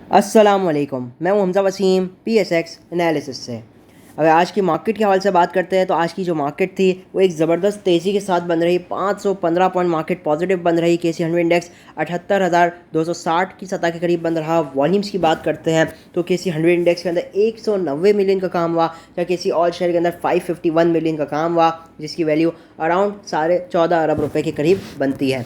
अस्सलामुअलैकुम, मैं हूं हमज़ा वसीम PSX एनालिसिस से। अगर आज की मार्केट के हवाले से बात करते हैं तो आज की जो मार्केट थी वो एक ज़बरदस्त तेज़ी के साथ बन रही। 515 पॉइंट मार्केट पॉजिटिव बन रही। KC100 इंडेक्स 78,260 की सतह के करीब बन रहा। वॉल्यूम्स की बात करते हैं तो KC100 इंडेक्स के अंदर 190 मिलियन का काम हुआ, या KC ऑल शेयर के अंदर 551 मिलियन का काम हुआ, जिसकी वैल्यू अराउंड 14.5 अरब रुपए के करीब बनती है।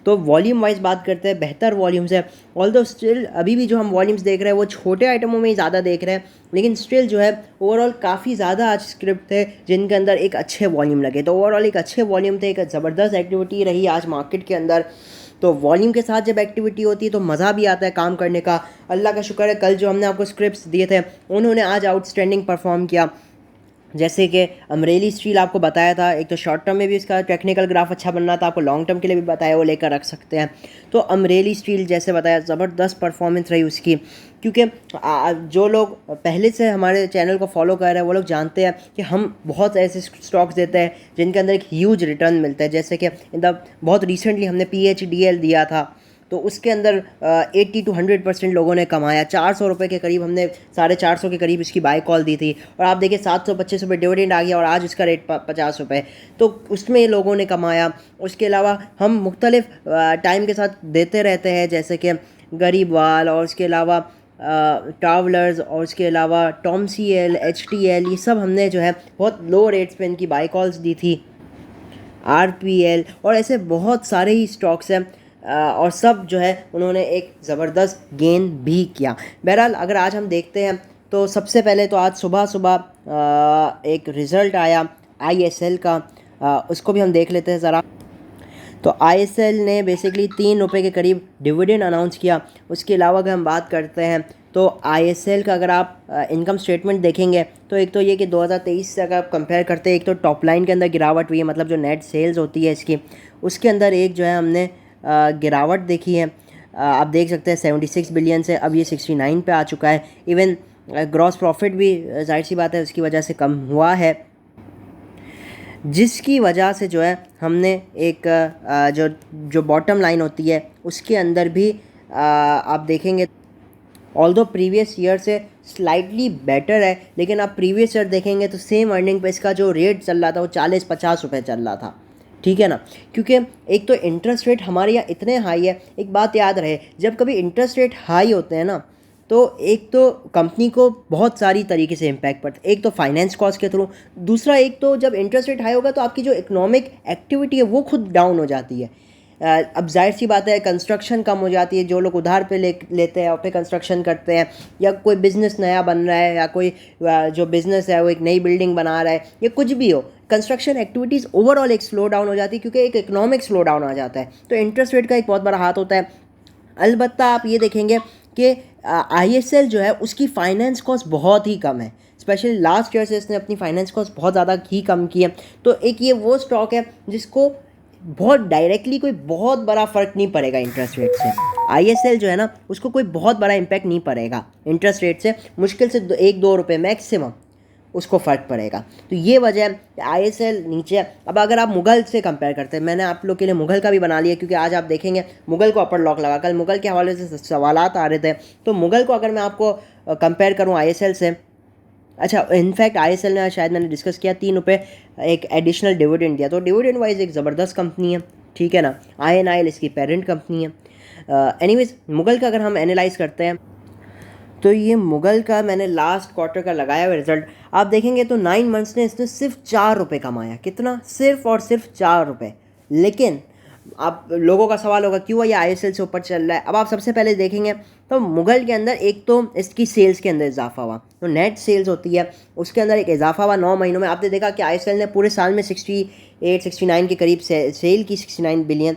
तो वॉल्यूम वाइज बात करते हैं, बेहतर वॉल्यूम्स है। ऑल्दो स्टिल अभी भी जो हम वॉल्यूम्स देख रहे हैं वो छोटे आइटमों में ही ज़्यादा देख रहे हैं, लेकिन स्टिल जो है ओवरऑल काफ़ी ज़्यादा आज स्क्रिप्ट थे जिनके अंदर एक अच्छे वॉल्यूम लगे। तो ओवरऑल एक अच्छे वॉल्यूम थे, एक ज़बरदस्त एक्टिविटी रही आज मार्केट के अंदर। तो वॉल्यूम के साथ जब एक्टिविटी होती है तो मज़ा भी आता है काम करने का। अल्लाह का शुक्र है, कल जो हमने आपको स्क्रिप्ट्स दिए थे उन्होंने आज आउटस्टैंडिंग परफॉर्म किया। जैसे कि अमरेली स्टील आपको बताया था, एक तो शॉर्ट टर्म में भी इसका टेक्निकल ग्राफ अच्छा बनना था, आपको लॉन्ग टर्म के लिए भी बताया, वो लेकर रख सकते हैं। तो अमरेली स्टील जैसे बताया ज़बरदस्त परफॉर्मेंस रही उसकी, क्योंकि जो लोग पहले से हमारे चैनल को फॉलो कर रहे हैं वो लोग जानते हैं कि हम बहुत ऐसे स्टॉक्स देते हैं जिनके अंदर एक ह्यूज रिटर्न मिलता है। जैसे कि बहुत रिसेंटली हमने PHDL दिया था, तो उसके अंदर 80 to 100% लोगों ने कमाया। 400 रुपये के करीब हमने 450 के करीब इसकी बाय कॉल दी थी, और आप देखिए 725 रुपये डिविडेंड आ गया और आज उसका रेट 50 रुपये। तो उसमें लोगों ने कमाया। उसके अलावा हम मुख्तलिफ टाइम के साथ देते रहते हैं, जैसे कि गरीबवाल, और उसके अलावा ट्रैवलर्स, और उसके अलावा TOMCL, HTL, ये सब हमने जो है बहुत लो रेट्स पे इनकी बाय कॉल्स दी थी। RPL और ऐसे बहुत सारे ही स्टॉक्स हैं, और सब जो है उन्होंने एक ज़बरदस्त गेन भी किया। बहरहाल अगर आज हम देखते हैं तो सबसे पहले तो आज सुबह सुबह एक रिज़ल्ट आया ISL का, उसको भी हम देख लेते हैं ज़रा। तो ISL ने बेसिकली 3 रुपये के करीब डिविडेंड अनाउंस किया। उसके अलावा अगर हम बात करते हैं तो ISL का अगर आप इनकम स्टेटमेंट देखेंगे तो एक तो ये कि 2023 से अगर आप कंपेयर करते हैं, एक तो टॉप लाइन के अंदर गिरावट हुई है, मतलब जो नेट सेल्स होती है इसकी, उसके अंदर एक जो है हमने गिरावट देखी है। आप देख सकते हैं 76 बिलियन से अब ये 69 पे आ चुका है। इवन ग्रॉस प्रॉफिट भी जाहिर सी बात है उसकी वजह से कम हुआ है, जिसकी वजह से जो है हमने एक जो जो बॉटम लाइन होती है उसके अंदर भी आप देखेंगे, ऑल्दो प्रीवियस ईयर से स्लाइटली बेटर है, लेकिन आप प्रीवियस ईयर देखेंगे तो सेम अर्निंग पे इसका जो रेट चल रहा था वो 40-50 रुपये चल रहा था। ठीक है ना, क्योंकि एक तो इंटरेस्ट रेट हमारे यहाँ इतने हाई है। एक बात याद रहे, जब कभी इंटरेस्ट रेट हाई होते हैं ना, तो एक तो कंपनी को बहुत सारी तरीके से इम्पैक्ट पड़ता है। एक तो फाइनेंस कॉस्ट के थ्रू, दूसरा एक तो जब इंटरेस्ट रेट हाई होगा तो आपकी जो इकोनॉमिक एक्टिविटी है वो खुद डाउन हो जाती है। अब जाहिर सी बात है कंस्ट्रक्शन कम हो जाती है, जो लोग उधार पे लेते हैं और फिर कंस्ट्रक्शन करते हैं, या कोई बिज़नेस नया बन रहा है, या कोई जो बिज़नेस है वो एक नई बिल्डिंग बना रहा है, या कुछ भी हो, कंस्ट्रक्शन एक्टिविटीज़ ओवरऑल एक स्लो डाउन हो जाती है, क्योंकि एक इकोनॉमिक स्लो डाउन आ जाता है। तो इंटरेस्ट रेट का एक बहुत बड़ा हाथ होता है। अलबत्ता आप ये देखेंगे कि ISL जो है उसकी फाइनेंस कॉस्ट बहुत ही कम है, स्पेशली लास्ट ईयर से इसने अपनी फाइनेंस कॉस्ट बहुत ज़्यादा ही कम की है। तो एक ये वो स्टॉक है जिसको बहुत डायरेक्टली कोई बहुत बड़ा फ़र्क नहीं पड़ेगा इंटरेस्ट रेट से। ISL जो है ना उसको कोई बहुत बड़ा इम्पैक्ट नहीं पड़ेगा इंटरेस्ट रेट से, मुश्किल से 1-2 रुपये मैक्सिमम उसको फ़र्क पड़ेगा। तो ये वजह है कि ISL नीचे है। अब अगर आप मुगल से कंपेयर करते हैं, मैंने आप लोग के लिए मुगल का भी बना लिया, क्योंकि आज आप देखेंगे मुगल को अपर लॉक लगा। कल मुगल के हवाले से सवालात आ रहे थे, तो मुगल को अगर मैं आपको कंपेयर करूँ ISL से, अच्छा इनफैक्ट ISL ने शायद मैंने डिस्कस किया 3 रुपये एक एडिशनल डिविडेंड दिया, तो डिविडेंड वाइज एक ज़बरदस्त कंपनी है। ठीक है ना, INIL इसकी पेरेंट कंपनी है। एनीवेज मुगल का अगर हम एनालाइज करते हैं तो ये मुगल का मैंने लास्ट क्वार्टर का लगाया हुआ रिजल्ट आप देखेंगे तो 9 मंथ्स ने इसने सिर्फ 4 रुपये कमाया। कितना? सिर्फ और सिर्फ 4 रुपये। लेकिन आप लोगों का सवाल होगा क्यों ये ISL से ऊपर चल रहा है। अब आप सबसे पहले देखेंगे तो मुगल के अंदर एक तो इसकी सेल्स के अंदर इजाफा हुआ, तो नेट सेल्स होती है उसके अंदर एक इजाफा हुआ 9 महीनों में। आपने देखा कि ISL ने पूरे साल में 68-69 के करीब सेल की, 69 बिलियन।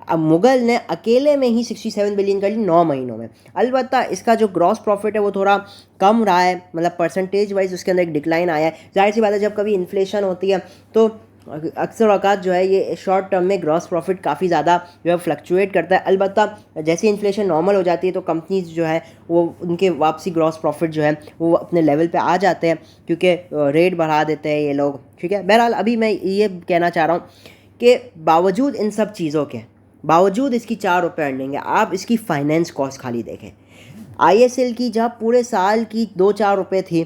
अब मुगल ने अकेले में ही 67 बिलियन कर ली 9 महीनों में। अलबत्ता इसका जो ग्रॉस प्रॉफिट है वो थोड़ा कम रहा है, मतलब परसेंटेज वाइज उसके अंदर एक डिक्लाइन आया है। जाहिर सी बात है जब कभी इन्फ्लेशन होती है तो अक्सर औकात जो है ये शॉर्ट टर्म में ग्रॉस प्रॉफिट काफ़ी ज़्यादा जो है फ्लक्चुएट करता है। अलबत्ता जैसे इन्फ्लेशन नॉर्मल हो जाती है तो कंपनीज जो है वो उनके वापसी ग्रॉस प्रॉफिट जो है वो अपने लेवल पे आ जाते हैं, क्योंकि रेट बढ़ा देते हैं ये लोग। ठीक है, बहरहाल अभी मैं ये कहना चाह रहा हूँ कि बावजूद इन सब चीज़ों के बावजूद इसकी 4 रुपये अर्निंग है, आप इसकी फाइनेंस कॉस्ट खाली देखें। ISL की जहाँ पूरे साल की 2-4 रुपये थी,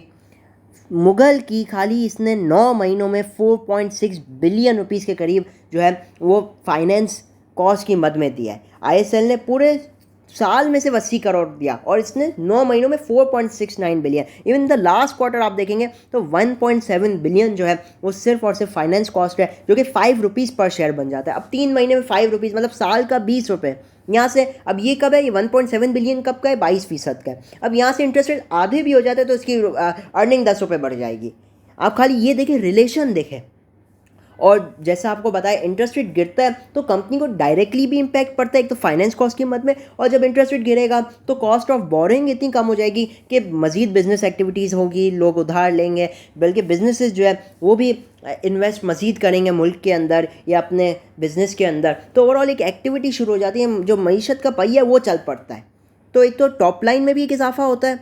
मुगल की खाली इसने 9 महीनों में 4.6 बिलियन रुपीस के करीब जो है वो फाइनेंस कॉस्ट की मद में दिया है। ISL ने पूरे साल में सिर्फ 80 करोड़ दिया और इसने 9 महीनों में 4.69 billion. Even the last quarter आप देखेंगे तो 1.7 बिलियन जो है वो सिर्फ और सिर्फ फाइनेंस कॉस्ट है, जो कि 5 रुपीज़ पर शेयर बन जाता है। अब 3 महीने में 5 रुपीज़ मतलब साल का 20 रुपये यहाँ से। अब ये कब है, ये 1.7 बिलियन कब का है, 22% का है। अब यहाँ से इंटरेस्ट रेट आधे भी हो जाते हैं तो इसकी अर्निंग 10 रुपये बढ़ जाएगी। आप खाली ये देखें, रिलेशन देखें। और जैसा आपको बताया, इंटरेस्ट रेट गिरता है तो कंपनी को डायरेक्टली भी इम्पैक्ट पड़ता है, एक तो फाइनेंस कॉस्ट की मद में, और जब इंटरेस्ट रेट गिरेगा तो कॉस्ट ऑफ बोरिंग इतनी कम हो जाएगी कि मज़ीद बिजनेस एक्टिविटीज़ होगी, लोग उधार लेंगे, बल्कि बिजनेसेस जो है वो भी इन्वेस्ट मज़ीद करेंगे मुल्क के अंदर या अपने बिजनेस के अंदर। तो ओवरऑल एक एक्टिविटी शुरू हो जाती है, जो मईशत का पहिया वो चल पड़ता है। तो एक तो टॉप लाइन में भी एक इजाफा होता है,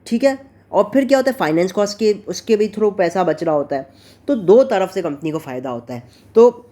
ठीक है, और फिर क्या होता है, फाइनेंस कॉस्ट के उसके भी थ्रू पैसा बच रहा होता है। तो दो तरफ से कंपनी को फ़ायदा होता है। तो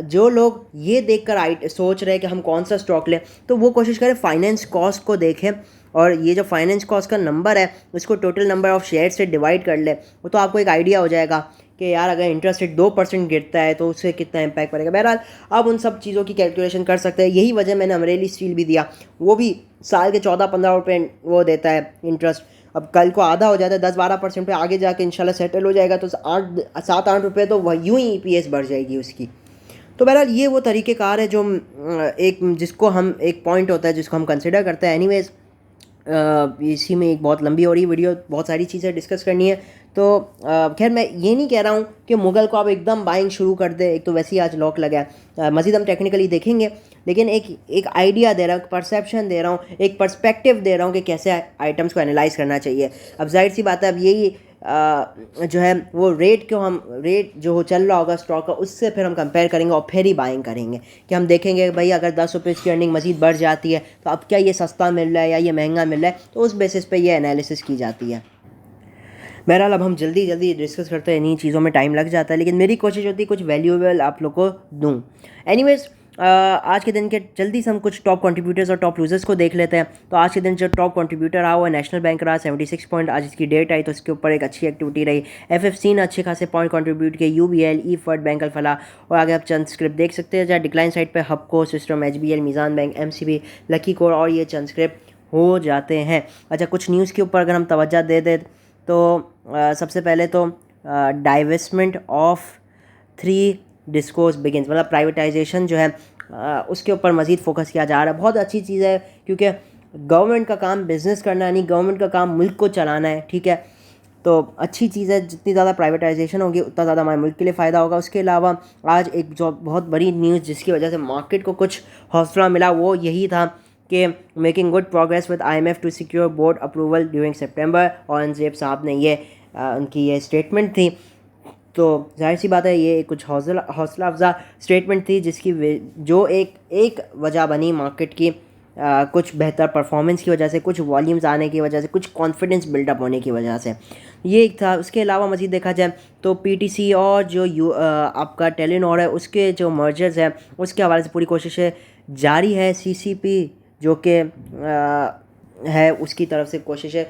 जो लोग ये देखकर सोच रहे हैं कि हम कौन सा स्टॉक लें, तो वो कोशिश करें फाइनेंस कॉस्ट को देखें, और ये जो फाइनेंस कॉस्ट का नंबर है उसको टोटल नंबर ऑफ शेयर से डिवाइड कर ले, वो तो आपको एक आइडिया हो जाएगा कि यार अगर इंटरेस्ट रेट 2% गिरता है तो उससे कितना इम्पैक्ट पड़ेगा। बहरहाल आप उन सब चीज़ों की कैलकुलेशन कर सकते हैं। यही वजह मैंने अमरेली स्टील भी दिया, वो भी साल के 14-15 रुपये वो देता है इंटरेस्ट। अब कल को आधा हो जाता है 10-12% पे, आगे जाके इंशाल्लाह सेटल हो जाएगा तो 7-8 रुपये तो वह यूँ ही EPS बढ़ जाएगी उसकी। तो बहरहाल ये वो तरीक़ेकार है जो एक जिसको हम एक पॉइंट होता है जिसको हम कंसिडर करते हैं। एनीवेज़ इसी में एक बहुत लंबी हो रही वीडियो, बहुत सारी चीज़ें डिस्कस करनी है। तो खैर मैं ये नहीं कह रहा हूँ कि मुगल को आप एकदम बाइंग शुरू कर दे, एक तो वैसे ही आज लॉक लगा है। मज़ीद हम टेक्निकली देखेंगे, लेकिन एक आइडिया दे रहा हूँ, परसेप्शन दे रहा हूँ, एक पर्सपेक्टिव दे रहा हूँ कि कैसे आइटम्स को एनालाइज करना चाहिए। अब जाहिर सी बात है, अब यही जो है वो रेट जो चल रहा होगा स्टॉक का, उससे फिर हम कंपेयर करेंगे और फिर ही बाइंग करेंगे कि हम देखेंगे भाई अगर 10 रुपये की अर्निंग मज़ीद बढ़ जाती है तो अब क्या ये सस्ता मिल रहा है या ये महंगा मिल रहा है, तो उस बेसिस पे ये एनालिसिस की जाती है। बहरहाल अब हम जल्दी डिस्कस करते हैं, इन्हीं चीज़ों में टाइम लग जाता है, लेकिन मेरी कोशिश होती है कुछ वैल्यूएबल आप लोग को दूँ। एनीवेज़ आज के दिन के जल्दी से हम कुछ टॉप कंट्रीब्यूटर्स और टॉप लूजर्स को देख लेते हैं। तो आज के दिन जो टॉप कंट्रीब्यूटर रहा वो नेशनल बैंक रहा, 76 पॉइंट आज इसकी डेट आई तो इसके ऊपर एक अच्छी एक्टिविटी रही। FFC ने अच्छे खासे पॉइंट कंट्रीब्यूट किए, UBL, ई-फर्ट, बैंक अल-फलाह, और आगे आप चंद स्क्रिप्ट देख सकते हैं जहाँ डिक्लाइन साइड पर Hubco, System, HBL, Meezan bank, MCB, Lucky Core और ये चंद स्क्रिप्ट हो जाते हैं। अच्छा, कुछ न्यूज़ के ऊपर अगर हम तवज्जो दे दें तो सबसे पहले तो डाइवेस्टमेंट ऑफ 3 डिस्कोस बिगिंस, मतलब प्राइवेटाइजेशन जो है उसके ऊपर मज़ीद फोकस किया जा रहा है। बहुत अच्छी चीज़ है, क्योंकि गवर्नमेंट का काम बिज़नेस करना नहीं, गवर्नमेंट का काम मुल्क को चलाना है, ठीक है। तो अच्छी चीज़ है, जितनी ज़्यादा प्राइवेटाइजेशन होगी उतना ज़्यादा हमारे मुल्क के लिए फ़ायदा होगा। उसके अलावा आज एक जो बहुत बड़ी न्यूज़ जिसकी वजह से मार्केट को कुछ हौसला मिला वो यही था कि making good progress with IMF to secure board approval during सितंबर, औरंगजेब साहब ने ये उनकी ये स्टेटमेंट थी। तो जाहिर सी बात है ये कुछ हौसला अफजा स्टेटमेंट थी जिसकी जो एक वजह बनी मार्केट की कुछ बेहतर परफॉर्मेंस की वजह से, कुछ वॉल्यूम्स आने की वजह से, कुछ कॉन्फिडेंस बिल्डअप होने की वजह से, ये एक था। उसके अलावा मज़ीद देखा जाए तो PTC और जो आपका टेलीनॉर है उसके जो मर्जर्स हैं उसके हवाले से पूरी कोशिशें जारी है। CCP जो कि है उसकी तरफ से कोशिशें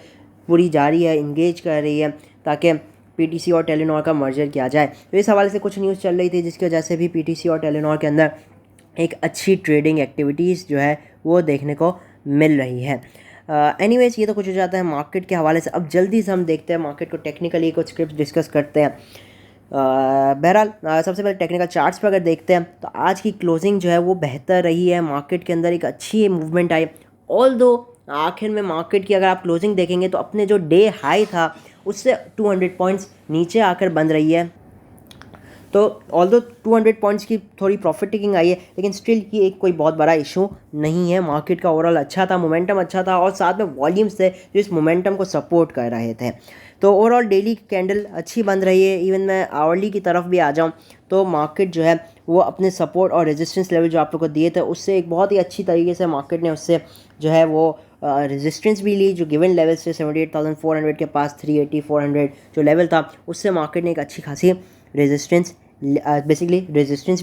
पूरी जारी है, इंगेज कर रही है ताकि PTC और टेलीनॉर का मर्जर किया जाए। तो इस हवाले से कुछ न्यूज़ चल रही थी जिसकी वजह से भी PTC और टेलीनॉर के अंदर एक अच्छी ट्रेडिंग एक्टिविटीज़ जो है वो देखने को मिल रही है। एनीवेज़ ये तो कुछ हो जाता है मार्केट के हवाले से। अब जल्दी से हम देखते हैं मार्केट को, टेक्निकली कुछ स्क्रिप्ट डिस्कस करते हैं। बहरहाल सबसे पहले टेक्निकल चार्ट्स पर अगर देखते हैं तो आज की क्लोजिंग जो है वो बेहतर रही है, मार्केट के अंदर एक अच्छी मूवमेंट आई। ऑल्दो आखिर में मार्केट की अगर आप क्लोजिंग देखेंगे तो अपने जो डे हाई था उससे 200 पॉइंट्स नीचे आकर बंद रही है। तो ऑल्दो 200 पॉइंट्स की थोड़ी प्रॉफिट टेकिंग आई है, लेकिन स्टिल ये एक कोई बहुत बड़ा इशू नहीं है। मार्केट का ओवरऑल अच्छा था, मोमेंटम अच्छा था, और साथ में वॉल्यूम्स थे जो इस मोमेंटम को सपोर्ट कर रहे थे। तो ओवरऑल डेली कैंडल अच्छी बन रही है। इवन मैं आवरली की तरफ भी आ जाऊँ तो मार्केट जो है वो अपने सपोर्ट और रेजिस्टेंस लेवल जो आप लोग को दिए थे उससे एक बहुत ही अच्छी तरीके से मार्केट ने उससे जो है वो रेजिस्टेंस भी ली, जो गिवन लेवल से 78,400 के पास 380, 400 जो लेवल था उससे मार्केट ने एक अच्छी खासी रेजिस्टेंस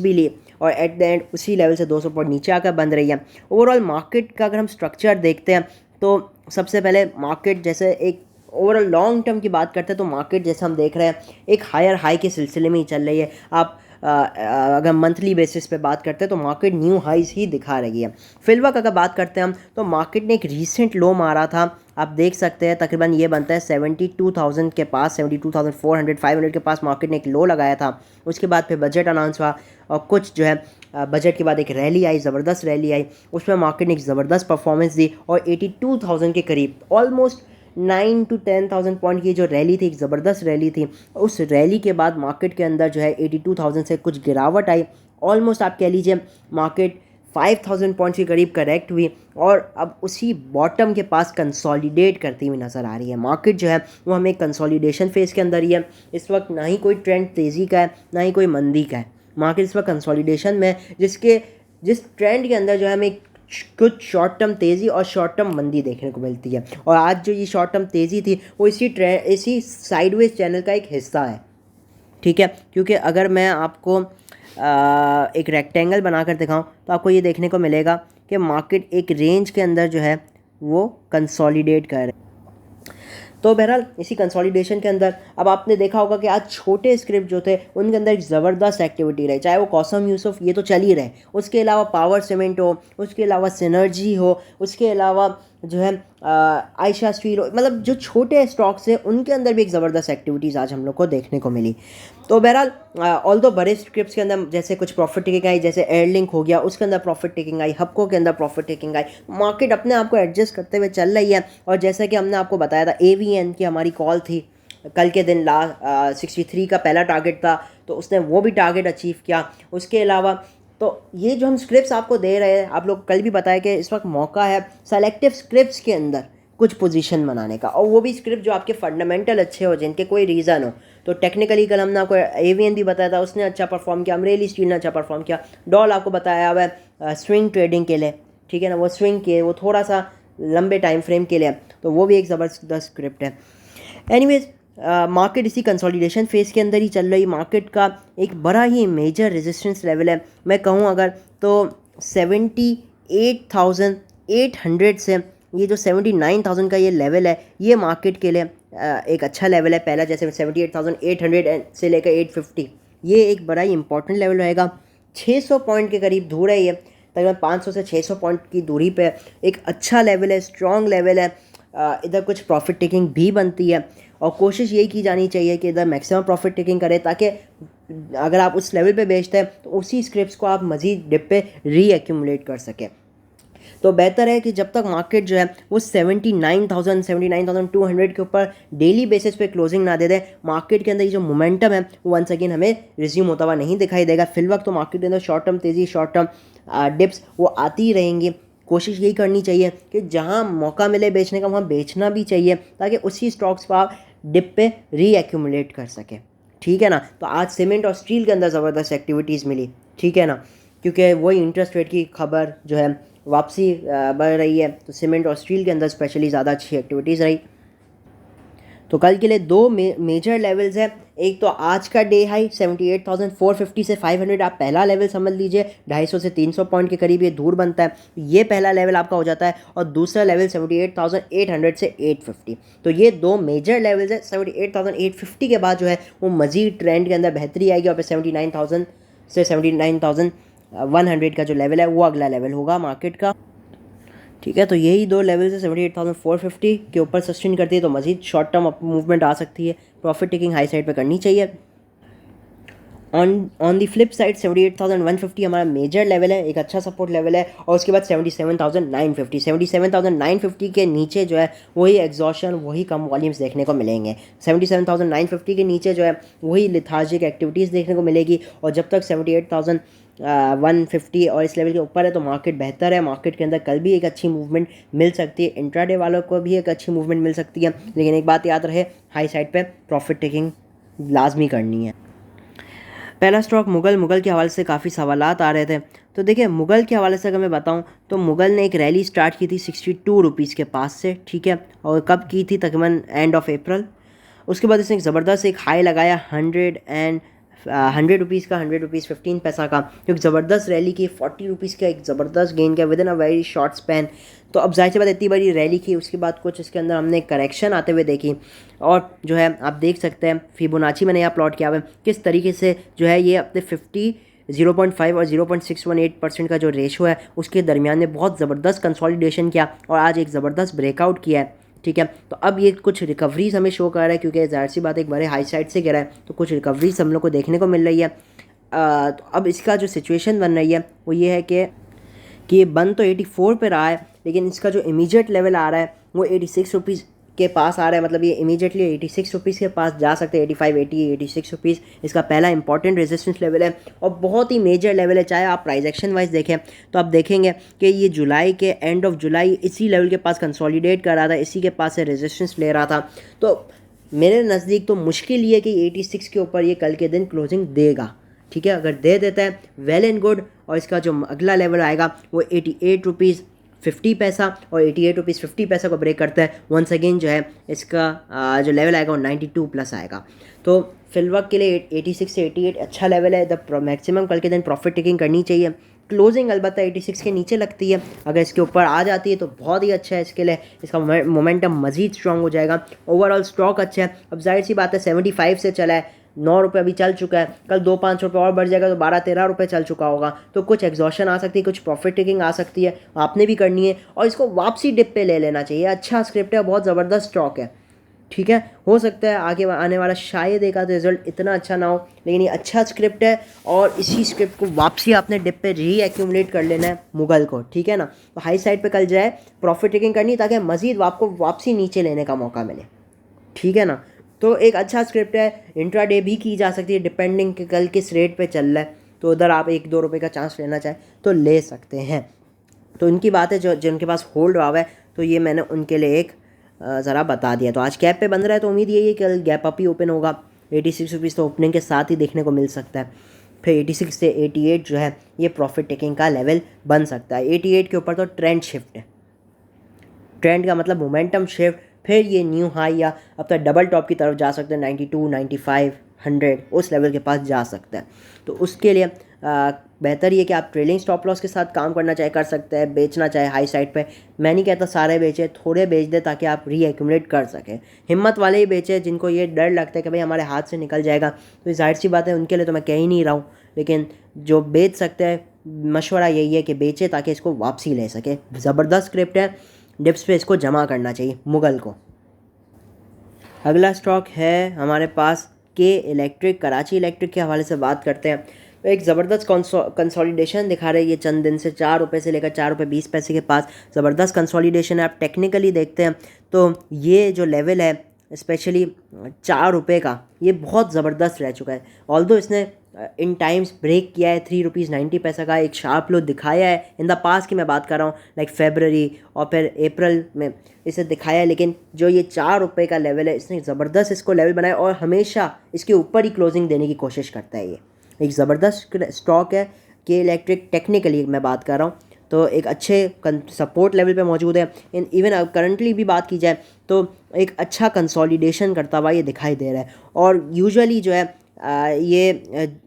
भी ली, और एट द एंड उसी लेवल से 200 पॉइंट नीचे आकर बंद रही है। ओवरऑल मार्केट का अगर हम स्ट्रक्चर देखते हैं तो सबसे पहले मार्केट जैसे एक ओवरऑल लॉन्ग टर्म की बात करते हैं तो मार्केट जैसे हम देख रहे हैं एक हायर हाई के सिलसिले में ही चल रही है। आप अगर मंथली बेसिस पे बात करते हैं तो मार्केट न्यू हाइज ही दिखा रही है। फिलवक्त अगर बात करते हैं हम तो मार्केट ने एक रीसेंट लो मारा था, आप देख सकते हैं तकरीबन ये बनता है 72,000 के पास, 72,400 500 के पास मार्केट ने एक लो लगाया था। उसके बाद फिर बजट अनाउंस हुआ और कुछ जो है बजट के बाद एक रैली आई, ज़बरदस्त रैली आई, उसमें मार्केट ने एक ज़बरदस्त परफॉर्मेंस दी और 82,000 के करीब ऑलमोस्ट 9 to 10,000 पॉइंट की जो रैली थी, एक ज़बरदस्त रैली थी। उस रैली के बाद मार्केट के अंदर जो है 82,000 से कुछ गिरावट आई, ऑलमोस्ट आप कह लीजिए मार्केट 5,000 पॉइंट्स के करीब करेक्ट हुई और अब उसी बॉटम के पास कंसोलिडेट करती हुई नज़र आ रही है। मार्केट जो है वो हमें कंसोलिडेशन फेज़ के अंदर ही है इस वक्त, ना ही कोई ट्रेंड तेज़ी का है ना ही कोई मंदी का है। मार्केट इस वक्त कंसोलिडेशन में जिस ट्रेंड के अंदर जो है हमें कुछ शॉर्ट टर्म तेज़ी और शॉर्ट टर्म मंदी देखने को मिलती है। और आज जो ये शॉर्ट टर्म तेज़ी थी वो इसी साइडवेज चैनल का एक हिस्सा है, ठीक है। क्योंकि अगर मैं आपको एक रेक्टेंगल बनाकर दिखाऊं तो आपको ये देखने को मिलेगा कि मार्केट एक रेंज के अंदर जो है वो कंसोलिडेट कर रहे हैं। तो बहरहाल इसी कंसोलिडेशन के अंदर अब आपने देखा होगा कि आज छोटे स्क्रिप्ट जो थे उनके अंदर एक ज़बरदस्त एक्टिविटी रही, चाहे वो कौसम यूसुफ ये तो चल ही रहे, उसके अलावा पावर सीमेंट हो, उसके अलावा सिनर्जी हो, उसके अलावा जो है आयशा स्टील हो, मतलब जो छोटे स्टॉक्स हैं उनके अंदर भी एक ज़बरदस्त एक्टिविटीज़ आज हम लोग को देखने को मिली। तो बहरहाल ऑल दो बड़े स्क्रिप्ट्स के अंदर जैसे कुछ प्रॉफिट टेकिंग आई, जैसे एयरलिंक हो गया उसके अंदर प्रॉफिट टेकिंग आई, हबको के अंदर प्रॉफिट टेकिंग आई, मार्केट अपने आप को एडजस्ट करते हुए चल रही है। और जैसा कि हमने आपको बताया था AVN की हमारी कॉल थी कल के दिन 63 का पहला टारगेट था तो उसने वो भी टारगेट अचीव किया। उसके अलावा तो ये जो हम स्क्रिप्ट्स आपको दे रहे हैं, आप लोग कल भी बताया कि इस वक्त मौका है सेलेक्टिव स्क्रिप्ट्स के अंदर कुछ पोजीशन बनाने का, और वो भी स्क्रिप्ट जो आपके फंडामेंटल अच्छे हो, जिनके कोई रीज़न हो। तो टेक्निकली कल हमने आपको AVN भी बताया था, उसने अच्छा परफॉर्म किया, अमरेली स्टील ने अच्छा परफॉर्म किया, डॉल आपको बताया हुआ है स्विंग ट्रेडिंग के लिए, ठीक है ना, वो स्विंग के वो थोड़ा सा लंबे टाइम फ्रेम के लिए, तो वो भी एक ज़बरदस्त स्क्रिप्ट है। एनीवेज मार्केट इसी कंसोलिडेशन फेज़ के अंदर ही चल रही। मार्केट का एक बड़ा ही मेजर रेजिस्टेंस लेवल है, मैं कहूँ अगर तो 78,800 से ये जो 79,000 का ये लेवल है, ये मार्केट के लिए एक अच्छा लेवल है। पहला जैसे 78,800 से लेकर 850, ये एक बड़ा ही इंपॉर्टेंट लेवल रहेगा। 600 पॉइंट के करीब दूर है ये, तकरीबन 500 से 600 पॉइंट की दूरी पे एक अच्छा लेवल है, स्ट्रॉन्ग लेवल है। इधर कुछ प्रॉफिट टेकिंग भी बनती है और कोशिश यही की जानी चाहिए कि इधर मैक्सिमम प्रॉफिट टेकिंग करें, ताकि अगर आप उस लेवल पे बेचते हैं तो उसी स्क्रिप्ट्स को आप मज़ीद डिप पे रीएक्यूमुलेट कर सकें। तो बेहतर है कि जब तक मार्केट जो है वो 79,200 के ऊपर डेली बेसिस पे क्लोजिंग ना दे दे, मार्केट के अंदर ये जो मोमेंटम है वो वंस अगेन हमें रिज्यूम होता हुआ नहीं दिखाई देगा। फिलवक्त तो मार्केट के अंदर शॉर्ट टर्म तेज़ी, शॉर्ट टर्म डिप्स वो आती ही रहेंगी। कोशिश यही करनी चाहिए कि जहां मौका मिले बेचने का वहां बेचना भी चाहिए, ताकि उसी स्टॉक्स पर आप डिप पे रीएक्यूमुलेट कर सकें, ठीक है ना। तो आज सीमेंट और स्टील के अंदर ज़बरदस्त एक्टिविटीज़ मिली, ठीक है ना, क्योंकि वही इंटरेस्ट रेट की खबर जो है वापसी बढ़ रही है, तो सीमेंट और स्टील के अंदर स्पेशली ज़्यादा अच्छी एक्टिविटीज़ रही। तो कल के लिए दो मेजर लेवल्स हैं, एक तो आज का डे हाई 78,450 से 500 आप पहला लेवल समझ लीजिए, 250 से 300 पॉइंट के करीब ये दूर बनता है, ये पहला लेवल आपका हो जाता है। और दूसरा लेवल 78,800 से 850, तो ये दो मेजर लेवल्स हैं। 78,850 के बाद जो है वो मज़ीद ट्रेंड के अंदर बेहतरी आएगी और फिर 79,000 से 79,100 का जो लेवल है वो अगला लेवल होगा मार्केट का, ठीक है। तो यही दो लेवल से 78,450 के ऊपर सस्टेन करती है तो मज़ीद शॉर्ट टर्म मूवमेंट आ सकती है, प्रॉफिट टेकिंग हाई साइड पे करनी चाहिए। ऑन दी फ्लिप साइड 78,150 हमारा मेजर लेवल है, एक अच्छा सपोर्ट लेवल है। और उसके बाद 77,950 के नीचे जो है वही एग्जॉशन, वही कम वॉल्यूम्स देखने को मिलेंगे। 77,950 के नीचे जो है वही लिथार्जिक एक्टिविटीज़ देखने को मिलेगी। और जब तक 78,150 और इस लेवल के ऊपर है तो मार्केट बेहतर है। मार्केट के अंदर कल भी एक अच्छी मूवमेंट मिल सकती है, इंट्राडे वालों को भी एक अच्छी मूवमेंट मिल सकती है, लेकिन एक बात याद रहे, हाई साइड पे प्रॉफिट टेकिंग लाजमी करनी है। पहला स्टॉक मुगल के हवाले से काफ़ी सवालात आ रहे थे। तो देखिए मुगल के हवाले से अगर मैं बताऊं तो मुगल ने एक रैली स्टार्ट की थी 62 रुपीज़ के पास से, ठीक है, और कब की थी, तकरीबन एंड ऑफ अप्रैल। उसके बाद इसने एक ज़बरदस्त एक हाई लगाया ₹100 का, ₹100 15 का, जो ज़बरदस्त रैली की, ₹40 का एक ज़बरदस्त गेन किया with in a very short span. तो अब जाहिर सी बात इतनी बड़ी रैली की, उसके बाद कुछ इसके अंदर हमने करेक्शन आते हुए देखी, और जो है आप देख सकते हैं फिबोनाची मैंने यहाँ प्लॉट किया हुआ है किस तरीके से जो है ये अपने 0.5 और 0.618% का जो रेशो है उसके दरमियान में बहुत ज़बरदस्त कंसोलिडेशन किया और आज एक ज़बरदस्त ब्रेकआउट किया है। ठीक है, तो अब ये कुछ रिकवरीज हमें शो कर रहा है, क्योंकि ज़ाहिर सी बात एक बड़े हाई साइड से गिरा है, तो कुछ रिकवरीज हम लोग को देखने को मिल रही है। तो अब इसका जो सिचुएशन बन रही है वो ये है कि ये बन तो 84 पे रहा है, लेकिन इसका जो इमीडिएट लेवल आ रहा है वो ₹86 के पास आ रहा है। मतलब ये इमीडिएटली ₹86 के पास जा सकते हैं, 85, 80, ₹86 इसका पहला इंपॉर्टेंट रेजिस्टेंस लेवल है और बहुत ही मेजर लेवल है। चाहे आप प्राइस एक्शन वाइज देखें तो आप देखेंगे कि ये जुलाई के एंड ऑफ जुलाई इसी लेवल के पास कंसोलिडेट कर रहा था, इसी के पास से रेजिस्टेंस ले रहा था। तो मेरे नज़दीक तो मुश्किल ये है कि 86 के ऊपर ये कल के दिन क्लोजिंग देगा। ठीक है, अगर दे देता है वेल एंड गुड, और इसका जो अगला लेवल आएगा वो ₹88.50 और ₹88.50 को ब्रेक करता है, वंस अगेन जो है इसका जो लेवल आएगा वो 92 प्लस आएगा। तो फिलवक्त के लिए 86 से 88 अच्छा लेवल है। द मैक्सिमम कल के दिन प्रॉफिट टेकिंग करनी चाहिए। क्लोजिंग अलबत्ता 86 के नीचे लगती है, अगर इसके ऊपर आ जाती है तो बहुत ही अच्छा है इसके लिए, इसका मोमेंटम मज़ीद स्ट्रॉन्ग हो जाएगा। ओवरऑल स्टॉक अच्छा है। अब जाहिर सी बात है 75 से चला है, ₹9 अभी चल चुका है, कल 2-5 रुपये और बढ़ जाएगा तो ₹12-13 चल चुका होगा। तो कुछ एग्जॉशन आ सकती है, कुछ प्रॉफिट टेकिंग आ सकती है, आपने भी करनी है और इसको वापसी डिप पे ले लेना चाहिए। अच्छा स्क्रिप्ट है, बहुत ज़बरदस्त स्टॉक है। ठीक है, हो सकता है आगे आने वाला शायद एक आधा रिजल्ट इतना अच्छा ना हो, लेकिन ये अच्छा स्क्रिप्ट है और इसी स्क्रिप्ट को वापसी आपने डिप पे रीएक्यूमुलेट कर लेना है मुगल को। ठीक है ना, तो हाई साइड पे कल जाए प्रॉफिट टेकिंग करनी ताकि मज़ीद आपको वापसी नीचे लेने का मौका मिले। ठीक है ना, तो एक अच्छा स्क्रिप्ट है। इंट्राडे भी की जा सकती है डिपेंडिंग कि कल किस रेट पे चल रहा है, तो उधर आप 1-2 रुपये का चांस लेना चाहें तो ले सकते हैं। तो इनकी बात है जो जिनके पास होल्ड हुआ है, तो ये मैंने उनके लिए एक ज़रा बता दिया। तो आज कैप पे बन रहा है, तो उम्मीद यही है कि कल गैप अप ही ओपन होगा। ₹86 तो ओपनिंग के साथ ही देखने को मिल सकता है, फिर 86 से 88 जो है ये प्रॉफिट टेकिंग का लेवल बन सकता है। 88 के ऊपर तो ट्रेंड शिफ्ट है, ट्रेंड का मतलब मोमेंटम शिफ्ट, फिर ये न्यू हाई या अब तक डबल टॉप की तरफ जा सकते हैं, 92, 95, 100 उस लेवल के पास जा सकता है। तो उसके लिए बेहतर ये कि आप ट्रेलिंग स्टॉप लॉस के साथ काम करना चाहे कर सकते हैं, बेचना चाहे हाई साइड पे। मैं नहीं कहता सारे बेचे, थोड़े बेच दे ताकि आप रीएक्यूमुलेट कर सकें। हिम्मत वाले ही बेचे जिनको ये डर लगता है कि भाई हमारे हाथ से निकल जाएगा, तो जाहिर सी बात है उनके लिए तो मैं कह ही नहीं रहा हूँ, लेकिन जो बेच सकते हैं मशवरा यही है कि बेचे ताकि इसको वापसी ले सके। ज़बरदस्त स्क्रिप्ट है, डिप्स पे इसको जमा करना चाहिए मुगल को। अगला स्टॉक है हमारे पास के इलेक्ट्रिक। कराची इलेक्ट्रिक के हवाले से बात करते हैं तो एक ज़बरदस्त कंसोलिडेशन दिखा रही है चंद दिन से, ₹4 से लेकर ₹4.20 के पास ज़बरदस्त कंसोलिडेशन है। आप टेक्निकली देखते हैं तो ये जो लेवल है स्पेशली ₹4 का, ये बहुत ज़बरदस्त रह चुका है। ऑल्दो इसने इन टाइम्स ब्रेक किया है, ₹3.90 का एक शार्प लो दिखाया है इन द पास की मैं बात कर रहा हूँ, लाइक फरवरी और फिर अप्रैल में इसे दिखाया है। लेकिन जो ये ₹4 का लेवल है, इसने ज़बरदस्त इसको लेवल बनाया और हमेशा इसके ऊपर ही क्लोजिंग देने की कोशिश करता है। ये एक ज़बरदस्त स्टॉक है के इलेक्ट्रिक, टेक्निकली मैं बात कर रहा हूँ तो एक अच्छे सपोर्ट लेवल पे मौजूद है। इवन करंटली भी बात की जाए तो एक अच्छा कंसोलिडेशन करता हुआ ये दिखाई दे रहा है। और यूजुअली जो है ये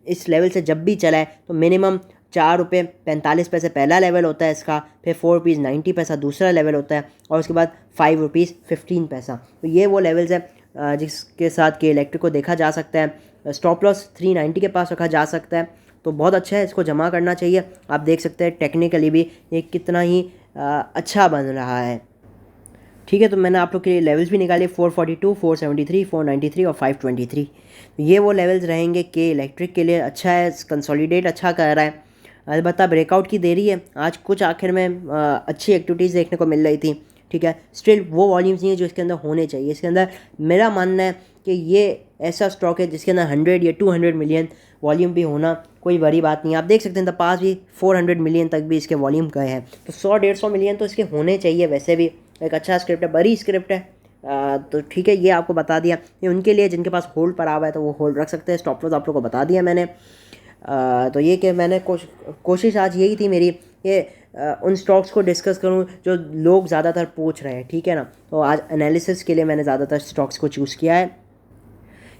इस लेवल से जब भी चला है तो मिनिमम ₹4.45 पहला लेवल होता है इसका, फिर ₹4.90 दूसरा लेवल होता है और उसके बाद ₹5.15। तो ये वो लेवल्स हैं जिसके साथ के इलेक्ट्रिक को देखा जा सकता है। स्टॉप लॉस 390 के पास रखा जा सकता है, तो बहुत अच्छा है, इसको जमा करना चाहिए। आप देख सकते हैं टेक्निकली भी ये कितना ही अच्छा बन रहा है। ठीक है, तो मैंने आप लोग के लिए लेवल्स भी निकाले, 442, 473, 493 और 523। ये वो लेवल्स रहेंगे कि इलेक्ट्रिक के लिए अच्छा है, कंसोलिडेट अच्छा कर रहा है। अलबत्ता ब्रेकआउट की देरी है, आज कुछ आखिर में अच्छी एक्टिविटीज़ देखने को मिल रही थी। ठीक है, स्टिल वो वॉल्यूम्स नहीं है जो इसके अंदर होने चाहिए। इसके अंदर मेरा मानना है कि ये ऐसा स्टॉक है जिसके अंदर 100 या 200 मिलियन वॉल्यूम भी होना कोई बड़ी बात नहीं है। आप देख सकते हैं द पास भी 400 मिलियन तक भी इसके वॉल्यूम गए हैं, तो 100-150 मिलियन तो इसके होने चाहिए। वैसे भी एक अच्छा स्क्रिप्ट है, बड़ी स्क्रिप्ट है। तो ठीक है, ये आपको बता दिया। ये उनके लिए जिनके पास होल्ड पर आ हुआ है तो वो होल्ड रख सकते हैं। स्टॉप लॉस आप लोगों को बता दिया मैंने। तो ये कि मैंने कोशिश आज यही थी मेरी कि उन स्टॉक्स को डिस्कस करूं जो लोग ज़्यादातर पूछ रहे हैं। ठीक है ना, तो आज एनालिसिस के लिए मैंने ज़्यादातर स्टॉक्स को चूज़ किया है।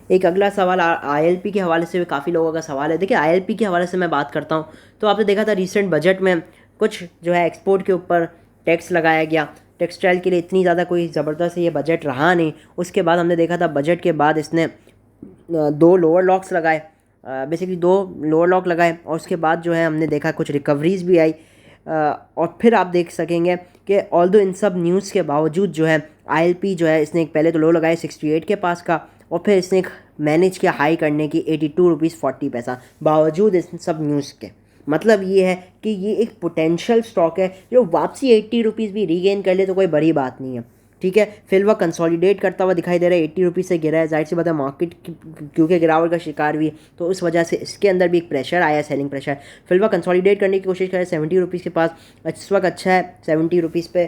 एक अगला सवाल ILP के हवाले से भी काफ़ी लोगों का सवाल है। देखिए ILP के हवाले से मैं बात करता हूँ तो आपने देखा था रिसेंट बजट में कुछ जो है एक्सपोर्ट के ऊपर टैक्स लगाया गया। टेक्सटाइल के लिए इतनी ज़्यादा कोई ज़बरदस्त ये बजट रहा नहीं। उसके बाद हमने देखा था बजट के बाद इसने 2 लोअर लॉक्स लगाए, बेसिकली 2 लोअर लॉक लगाए, और उसके बाद जो है हमने देखा कुछ रिकवरीज भी आई। और फिर आप देख सकेंगे कि ऑल्दो इन सब न्यूज़ के बावजूद जो है ILP जो है इसने एक पहले तो लो लगाए 68 के पास का, और फिर इसने एक मैनेज किया हाई करने की 82 रुपीज़ 40 पैसा बावजूद इन सब न्यूज़ के। मतलब ये है कि ये एक पोटेंशियल स्टॉक है जो वापसी 80 रुपीज़ भी रीगेन कर ले तो कोई बड़ी बात नहीं है, ठीक है। फिर वह कंसोलिडेट करता हुआ दिखाई दे रहा है, 80 रुपीज़ से गिरा है। जाहिर सी बात है मार्केट क्योंकि गिरावट का शिकार भी है तो उस वजह से इसके अंदर भी एक प्रेशर आया, सेलिंग प्रेशर। फिर वह कंसोलिडेट करने की कोशिश करे 70 रुपीज़ के पास, इस वक्त अच्छा है 70 रुपीज़ पे।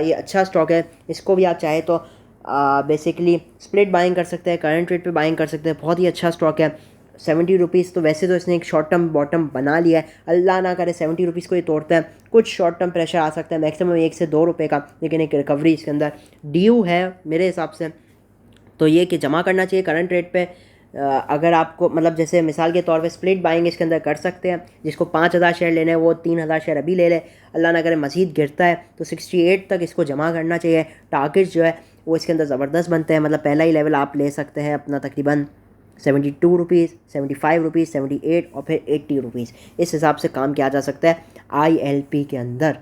ये अच्छा स्टॉक है, इसको भी आप चाहे तो बेसिकली स्प्लिट बाइंग कर सकते हैं, करंट रेट पे बाइंग कर सकते हैं। बहुत ही अच्छा स्टॉक है 70 रुपीज़। तो वैसे तो इसने एक शॉर्ट टर्म बॉटम बना लिया है, अल्लाह ना करे 70 रुपीज़ को ये तोड़ता है, कुछ शॉर्ट टर्म प्रेशर आ सकता है मैक्सिमम 1 से 2 रुपये का, लेकिन एक रिकवरी इसके अंदर ड्यू है मेरे हिसाब से। तो ये कि जमा करना चाहिए करंट रेट पे। अगर आपको मतलब जैसे मिसाल के तौर पे स्प्लिट बाइंग इसके अंदर कर सकते हैं, जिसको 5,000 शेयर लेने हैं वो 3,000 शेयर अभी ले ले, अल्लाह ना करे मज़ीद गिरता है तो 68 तक इसको जमा करना चाहिए। टारगेट्स जो है वो इसके अंदर ज़बरदस्त बनते हैं, मतलब पहला ही लेवल आप ले सकते हैं अपना तकरीबन 72 रुपीज़, 75 रुपीज़, 78 और फिर 80 रुपीज़। इस हिसाब से काम किया जा सकता है ILP के अंदर।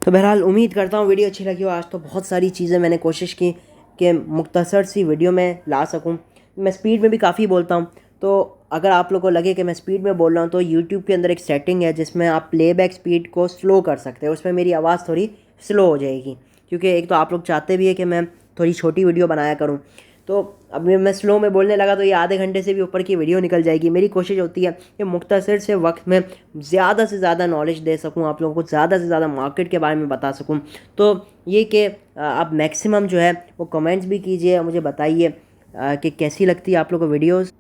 तो बहरहाल उम्मीद करता हूँ वीडियो अच्छी लगी हो। आज तो बहुत सारी चीज़ें मैंने कोशिश की कि मुख्तसर सी वीडियो में ला सकूँ। मैं स्पीड में भी काफ़ी बोलता हूँ, तो अगर आप लोगों को लगे कि मैं स्पीड में बोल रहा हूँ तो यूट्यूब के अंदर एक सेटिंग है जिसमें आप प्लेबैक स्पीड को स्लो कर सकते हैं, उसमें मेरी आवाज़ थोड़ी स्लो हो जाएगी, क्योंकि एक तो आप लोग चाहते भी है कि मैं थोड़ी छोटी वीडियो बनाया करूँ। तो अभी मैं स्लो में बोलने लगा तो ये आधे घंटे से भी ऊपर की वीडियो निकल जाएगी। मेरी कोशिश होती है कि मुख्तसर से वक्त में ज़्यादा से ज़्यादा नॉलेज दे सकूं, आप लोगों को ज़्यादा से ज़्यादा मार्केट के बारे में बता सकूं। तो ये कि आप मैक्सिमम जो है वो कमेंट्स भी कीजिए, मुझे बताइए कि कैसी लगती है आप लोगों को वीडियोज़।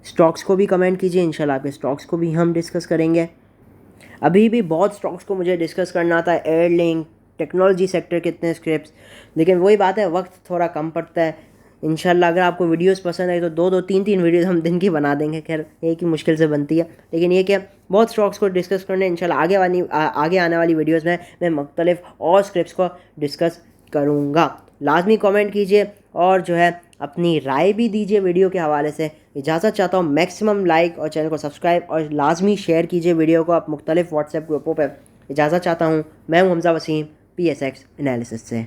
स्टॉक्स को भी कमेंट कीजिए, इंशाल्लाह आपके स्टॉक्स को भी हम डिस्कस करेंगे। अभी भी बहुत स्टॉक्स को मुझे डिस्कस करना था, एयरलिंक, टेक्नोलॉजी सेक्टर के इतने स्क्रिप्ट्स, लेकिन वही बात है वक्त थोड़ा कम पड़ता है। इंशाल्लाह अगर आपको वीडियोस पसंद आई तो 2-2, 3-3 वीडियोस हम दिन की बना देंगे। खैर एक ही मुश्किल से बनती है, लेकिन ये क्या बहुत स्टॉक्स को डिस्कस करने इंशाल्लाह आगे आने वाली वीडियोस में मैं मुख्तलिफ और स्क्रिप्ट्स को डिस्कस करूँगा। लाजमी कमेंट कीजिए और जो है अपनी राय भी दीजिए वीडियो के हवाले से। इजाज़त चाहता हूँ, मैक्सिमम लाइक और चैनल को सब्सक्राइब और लाजमी शेयर कीजिए वीडियो को आप मुख्तलिफ व्हाट्सएप ग्रुपों पर। इजाज़त चाहता हूँ, मैं हूँ हमज़ा वसीम PSX एनालिसिस से।